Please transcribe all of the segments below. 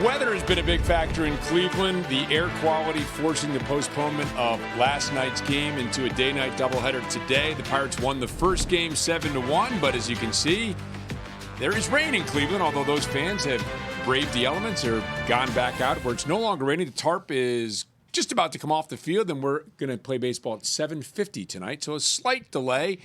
Weather has been a big factor in Cleveland. The air quality forcing the postponement of last night's game into a day-night doubleheader today. The Pirates won the first game 7-1, but as you can see, there is rain in Cleveland, although those fans have braved the elements or gone back out where it's no longer raining. The tarp is just about to come off the field, and we're going to play baseball at 7:50 tonight, so a slight delay.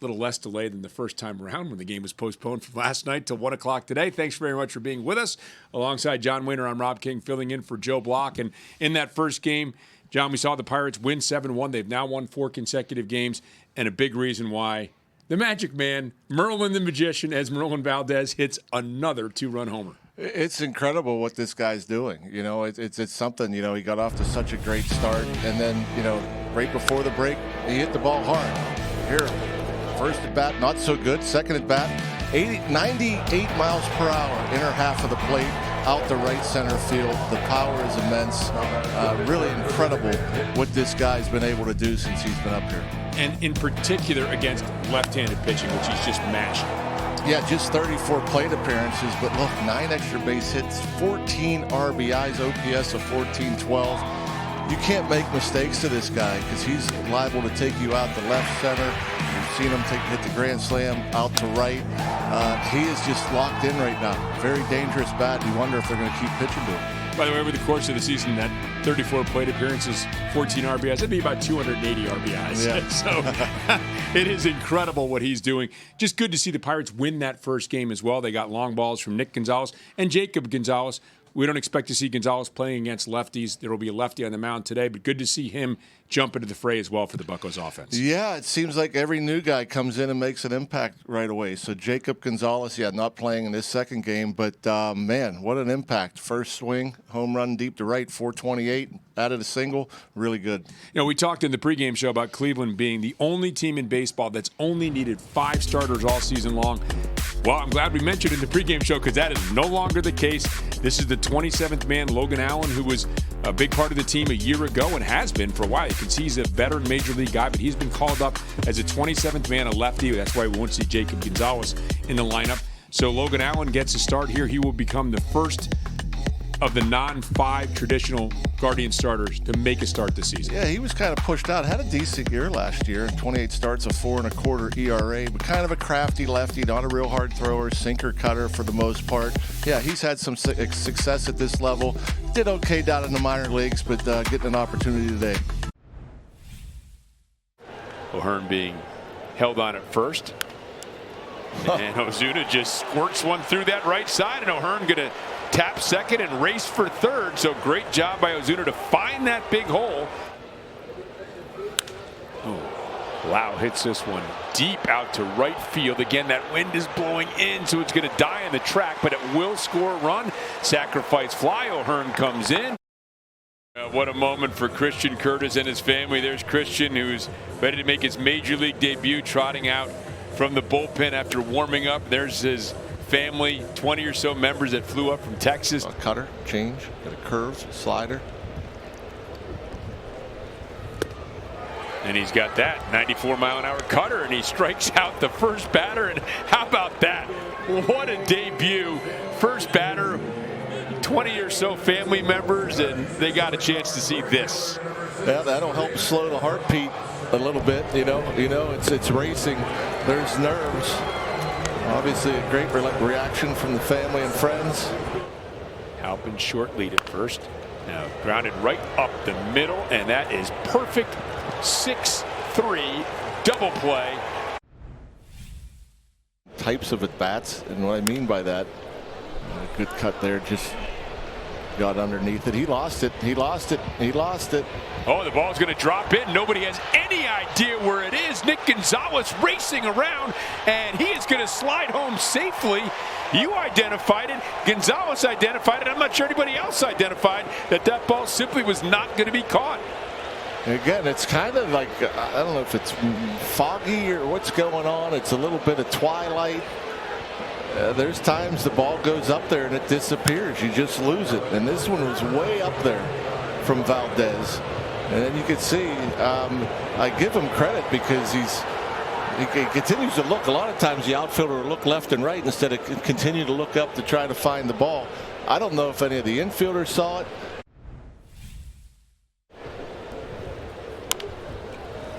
A little less delay than the first time around when the game was postponed from last night till 1 o'clock today. Thanks very much for being with us. Alongside John Wayner, I'm Rob King, filling in for Joe Block. And in that first game, John, we saw the Pirates win 7-1. They've now won 4 consecutive games, and a big reason why the Magic Man, Merlin the Magician, as Merlin Valdez hits another 2-run homer. It's incredible what this guy's doing. You know, it's something. You know, he got off to such a great start, and then, you know, right before the break, he hit the ball hard. Here. First at bat, not so good. Second at bat, 98 miles per hour, inner half of the plate, out the right center field. The power is immense. Really incredible what this guy's been able to do since he's been up here. And in particular against left-handed pitching, which he's just mashing. Yeah, just 34 plate appearances, but look, 9 extra base hits, 14 RBIs, OPS of 1412. You can't make mistakes to this guy because he's liable to take you out the left center. You've seen him hit the grand slam out to right. He is just locked in right now. Very dangerous bat. You wonder if they're going to keep pitching to him. By the way, over the course of the season, that 34 plate appearances, 14 RBIs, that'd be about 280 RBIs. Yeah. So it is incredible what he's doing. Just good to see the Pirates win that first game as well. They got long balls from Nick Gonzalez and Jacob Gonzalez. We don't expect to see Gonzalez playing against lefties. There will be a lefty on the mound today, but good to see him jump into the fray as well for the Buccos offense. Yeah, it seems like every new guy comes in and makes an impact right away. So Jacob Gonzalez, not playing in this second game, but man, what an impact. First swing, home run deep to right, 428, added a single, really good. You know, we talked in the pregame show about Cleveland being the only team in baseball that's only needed 5 starters all season long. Well, I'm glad we mentioned it in the pregame show because that is no longer the case. This is the 27th man, Logan Allen, who was a big part of the team a year ago and has been for a while. You can see he's a veteran major league guy, but he's been called up as a 27th man, a lefty. That's why we won't see Jacob Gonzalez in the lineup. So Logan Allen gets a start here. He will become the first of the non-5 traditional Guardian starters to make a start this season. Yeah, he was kind of pushed out. Had a decent year last year. 28 starts, a 4.25 ERA, but kind of a crafty lefty, not a real hard thrower, sinker cutter for the most part. Yeah, he's had some success at this level. Did okay down in the minor leagues, but getting an opportunity today. O'Hearn being held on at first. And Ozuna just squirts one through that right side, and O'Hearn going to tap second and race for third. So great job by Ozuna to find that big hole. Oh, Lau hits this one deep out to right field. Again, that wind is blowing in, so it's going to die in the track, but it will score a run. Sacrifice fly. O'Hearn comes in. What a moment for Christian Curtis and his family. There's Christian, who's ready to make his major league debut, trotting out from the bullpen after warming up. There's his family, 20 or so members that flew up from Texas. A cutter, change, got a curve, slider. And he's got that 94-mile-an-hour cutter, and he strikes out the first batter. And how about that? What a debut. First batter, 20 or so family members, and they got a chance to see this. Yeah, that'll help slow the heartbeat a little bit. You know, it's racing. There's nerves. Obviously, a great reaction from the family and friends. Halpin short lead at first. Now grounded right up the middle, and that is perfect. 6-3 double play. Types of at-bats, and what I mean by that, a good cut there, just got underneath it. He lost it. He lost it. He lost it. Oh, the ball's going to drop in. Nobody has any idea where it is. Nick Gonzalez racing around, and he is going to slide home safely. You identified it. Gonzalez identified it. I'm not sure anybody else identified that that ball simply was not going to be caught. Again, it's kind of like, I don't know if it's foggy or what's going on. It's a little bit of twilight. There's times the ball goes up there and it disappears. You just lose it. And this one was way up there from Valdez. And then you can see, I give him credit because he continues to look. A lot of times the outfielder will look left and right instead of continue to look up to try to find the ball. I don't know if any of the infielders saw it.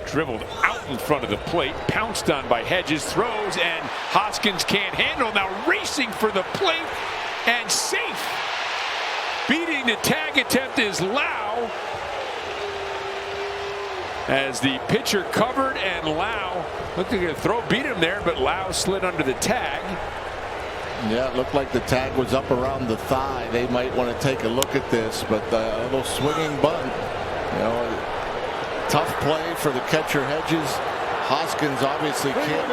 Dribbled out in front of the plate, pounced on by Hedges, throws, and Hoskins can't handle. Now racing for the plate and safe. Beating the tag attempt is Lau. As the pitcher covered, and Lau looked like a throw beat him there, but Lau slid under the tag. Yeah, it looked like the tag was up around the thigh. They might want to take a look at this, but a little swinging bunt. You know, tough play for the catcher Hedges. Hoskins obviously can't.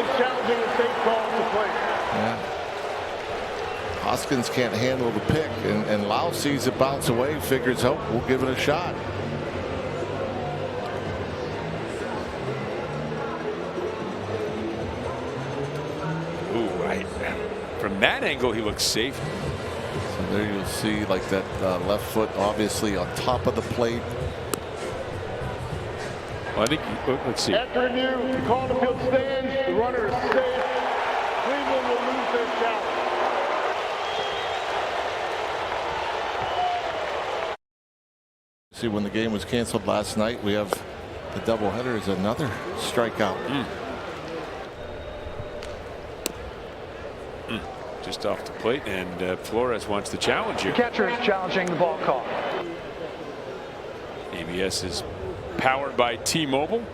Yeah. Hoskins can't handle the pick, and Lau sees it bounce away, figures, oh, we'll give it a shot. From that angle, he looks safe. So there you'll see like that left foot obviously on top of the plate. Well, I think, let's see. After review, the call on the field stands. The runner is safe. Cleveland will lose their challenge. See, when the game was canceled last night, we have the doubleheader is another strikeout. Just off the plate, and Flores wants to challenge you. The catcher is challenging the ball call. ABS is powered by T-Mobile.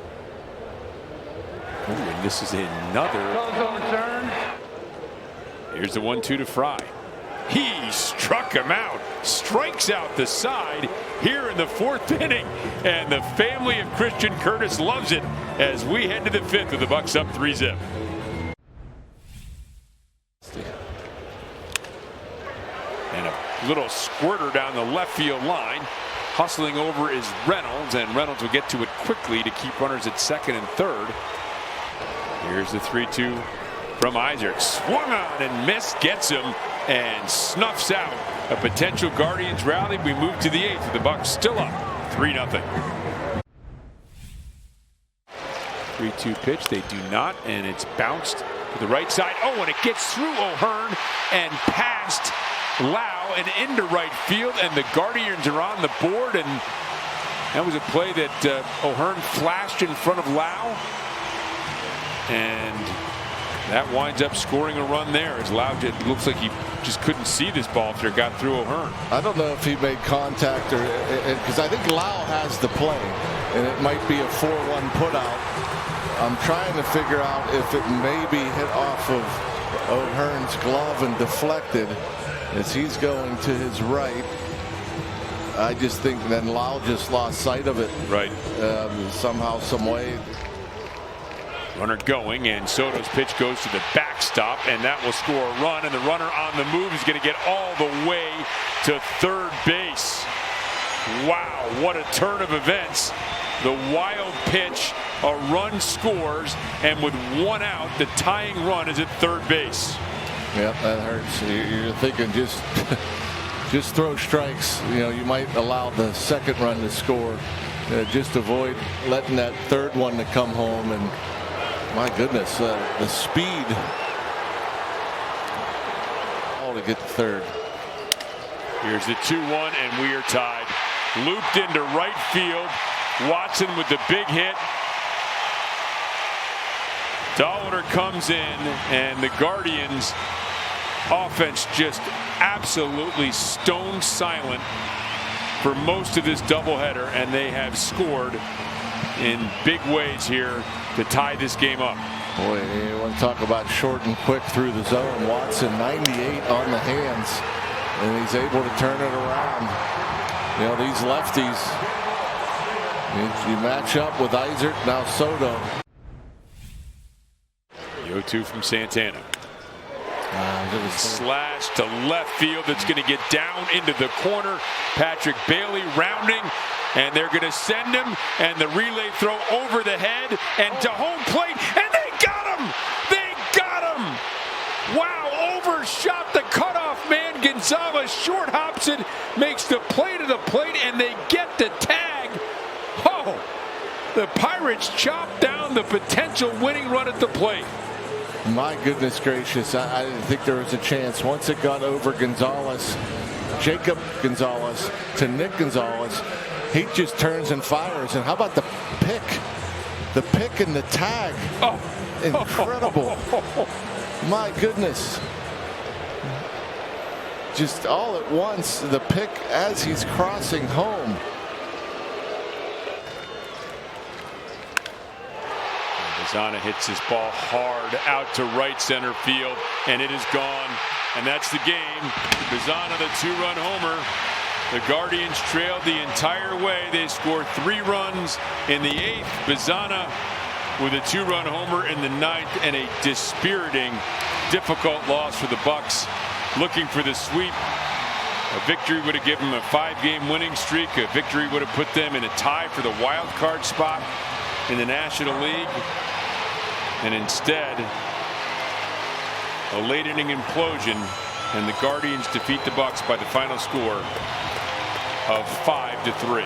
And this is another. Overturn. Here's the 1-2 to Fry. He struck him out, strikes out the side here in the 4th inning, and the family of Christian Curtis loves it as we head to the 5th with the Bucks up 3-zip. And a little squirter down the left field line. Hustling over is Reynolds, and Reynolds will get to it quickly to keep runners at 2nd and 3rd. Here's the 3-2 from Isaac. Swung on and missed, gets him, and snuffs out a potential Guardians rally. We move to the 8th with the Bucks still up 3-0. 3-2 pitch. They do not, and it's bounced to the right side. Oh, and it gets through O'Hearn and past Lau and into right field, and the Guardians are on the board. And that was a play that O'Hearn flashed in front of Lau, and that winds up scoring a run there as Lau looks like he just couldn't see this ball after it got through O'Hearn. I don't know if he made contact, or because I think Lau has the play, and it might be a 4-1 putout. I'm trying to figure out if it maybe hit off of O'Hearn's glove and deflected as he's going to his right. I just think then Lau just lost sight of it. Right. Somehow, some way. Runner going, and Soto's pitch goes to the backstop, and that will score a run, and the runner on the move is going to get all the way to 3rd base. Wow, what a turn of events. The wild pitch, a run scores, and with 1 out, the tying run is at 3rd base. Yep, that hurts. You're thinking just throw strikes. You know, you might allow the 2nd run to score. Just avoid letting that 3rd one to come home. And my goodness, the speed all to get the 3rd. Here's the 2-1, and we are tied. Looped into right field. Watson with the big hit. Dolliter comes in, and the Guardians offense just absolutely stone silent for most of this doubleheader, and they have scored in big ways here to tie this game up. Boy, you want to talk about short and quick through the zone. Watson 98 on the hands, and he's able to turn it around. You know, these lefties, you match up with Isaac, now Soto. 0-2 from Santana. Slash to left field. It's going to get down into the corner. Patrick Bailey rounding, and they're going to send him, and the relay throw over the head and to home plate, and they got him! They got him! Wow, overshot the cutoff man. Gonzalez short hops it, makes the play to the plate, and they get the tag. Oh, the Pirates chop down the potential winning run at the plate. My goodness gracious, I didn't think there was a chance. Once it got over Gonzalez, Jacob Gonzalez to Nick Gonzalez. He just turns and fires. And how about the pick? The pick and the tag. Oh. Incredible. My goodness. Just all at once, the pick as he's crossing home. Bazana hits his ball hard out to right center field, and it is gone. And that's the game. Bazana, the 2-run homer. The Guardians trailed the entire way. They scored 3 runs in the 8th. Bazana with a 2-run homer in the 9th, and a dispiriting, difficult loss for the Bucks. Looking for the sweep. A victory would have given them a 5-game winning streak. A victory would have put them in a tie for the wild card spot in the National League. And instead, a late inning implosion, and the Guardians defeat the Bucks by the final score of 5-3.